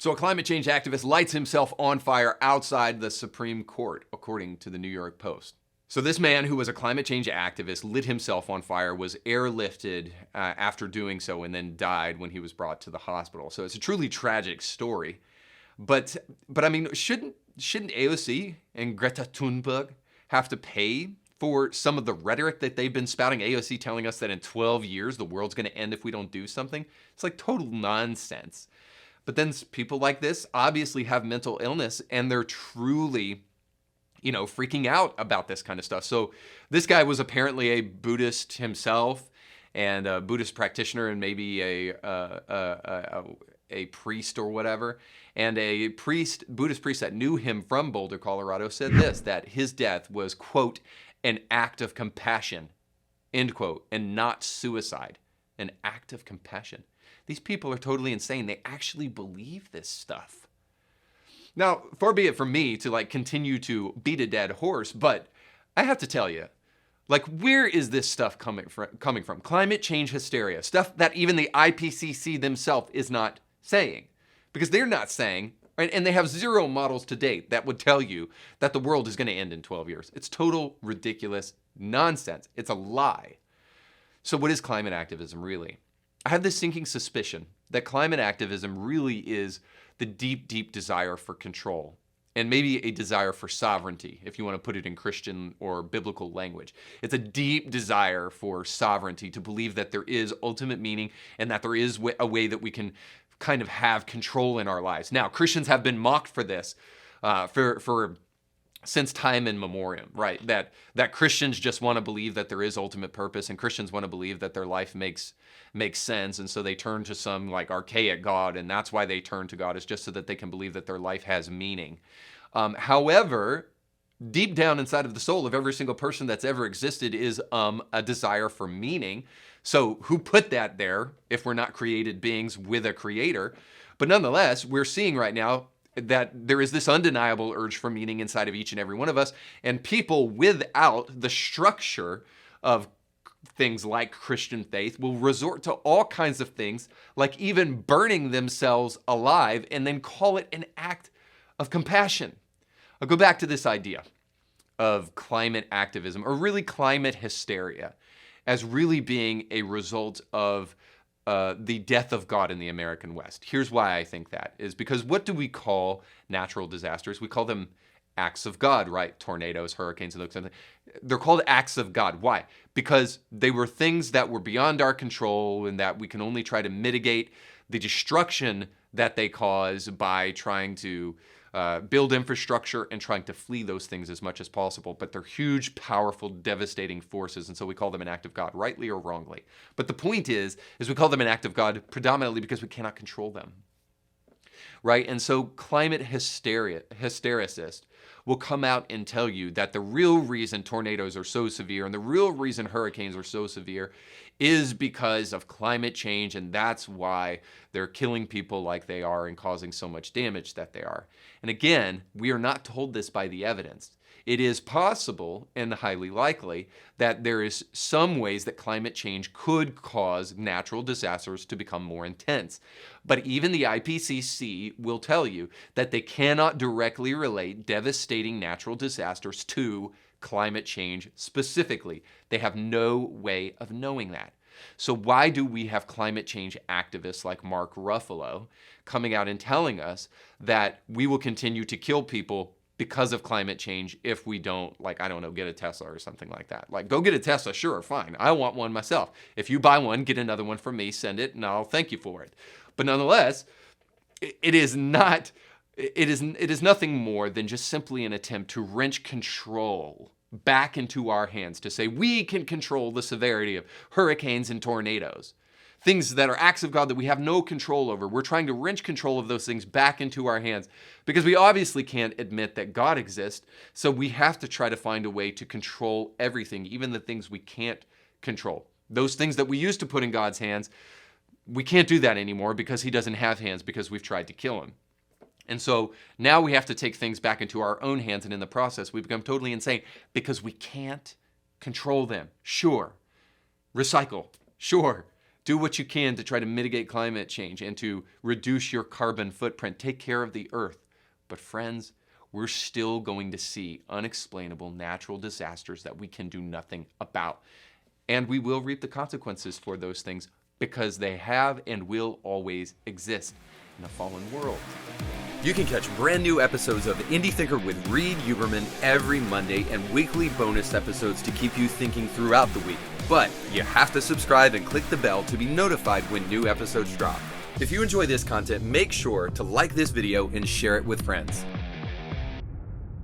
So a climate change activist lights himself on fire outside the Supreme Court, according to the New York Post. So this man who was a climate change activist lit himself on fire, was airlifted after doing so, and then died when he was brought to the hospital. So it's a truly tragic story. But I mean, shouldn't AOC and Greta Thunberg have to pay for some of the rhetoric that they've been spouting? AOC telling us that in 12 years the world's going to end if we don't do something. It's like total nonsense. But then people like this obviously have mental illness, and they're truly, freaking out about this kind of stuff. So this guy was apparently a Buddhist himself, and a Buddhist practitioner, and maybe a priest or whatever. And a Buddhist priest that knew him from Boulder, Colorado, said this, that his death was, quote, an act of compassion, end quote, and not suicide. An act of compassion. These people are totally insane. They actually believe this stuff. Now, far be it from me to continue to beat a dead horse, but I have to tell you, where is this stuff coming from? Climate change hysteria, stuff that even the IPCC themselves is not saying, because they're not saying, and they have zero models to date that would tell you that the world is going to end in 12 years. It's total ridiculous nonsense. It's a lie. So what is climate activism really? I have this sinking suspicion that climate activism really is the deep, deep desire for control, and maybe a desire for sovereignty, if you want to put it in Christian or biblical language. It's a deep desire for sovereignty, to believe that there is ultimate meaning and that there is a way that we can kind of have control in our lives. Now, Christians have been mocked for this, for since time immemorial, right? That Christians just want to believe that there is ultimate purpose, and Christians want to believe that their life makes sense, and so they turn to some archaic God, and that's why they turn to God, is just so that they can believe that their life has meaning. However, deep down inside of the soul of every single person that's ever existed is a desire for meaning. So who put that there if we're not created beings with a creator? But nonetheless, we're seeing right now that there is this undeniable urge for meaning inside of each and every one of us, and people without the structure of things like Christian faith will resort to all kinds of things, like even burning themselves alive, and then call it an act of compassion. I'll go back to this idea of climate activism, or really climate hysteria, as really being a result of the death of God in the American West. Here's why I think that is because what do we call natural disasters? We call them acts of God, right? Tornadoes, hurricanes, and those kinds of things. They're called acts of God. Why? Because they were things that were beyond our control, and that we can only try to mitigate the destruction that they cause by trying to build infrastructure and trying to flee those things as much as possible. But they're huge, powerful, devastating forces, and so we call them an act of God, rightly or wrongly. But the point is we call them an act of God predominantly because we cannot control them, right? And so climate hystericists will come out and tell you that the real reason tornadoes are so severe and the real reason hurricanes are so severe is because of climate change, and that's why they're killing people like they are and causing so much damage that they are. And again, we are not told this by the evidence. It is possible and highly likely that there is some ways that climate change could cause natural disasters to become more intense. But even the IPCC will tell you that they cannot directly relate devastating natural disasters to climate change specifically. They have no way of knowing that. So why do we have climate change activists like Mark Ruffalo coming out and telling us that we will continue to kill people because of climate change if we don't, get a Tesla or something like that? Go get a Tesla, sure, fine. I want one myself. If you buy one, get another one from me, send it, and I'll thank you for it. But nonetheless, it is nothing more than just simply an attempt to wrench control back into our hands, to say we can control the severity of hurricanes and tornadoes. Things that are acts of God that we have no control over. We're trying to wrench control of those things back into our hands because we obviously can't admit that God exists. So we have to try to find a way to control everything, even the things we can't control. Those things that we used to put in God's hands, we can't do that anymore because he doesn't have hands, because we've tried to kill him. And so now we have to take things back into our own hands, and in the process we become totally insane because we can't control them. Sure. Recycle. Sure. Do what you can to try to mitigate climate change and to reduce your carbon footprint. Take care of the earth. But friends, we're still going to see unexplainable natural disasters that we can do nothing about. And we will reap the consequences for those things because they have and will always exist in a fallen world. You can catch brand new episodes of Indie Thinker with Reed Huberman every Monday and weekly bonus episodes to keep you thinking throughout the week. But you have to subscribe and click the bell to be notified when new episodes drop. If you enjoy this content, make sure to like this video and share it with friends.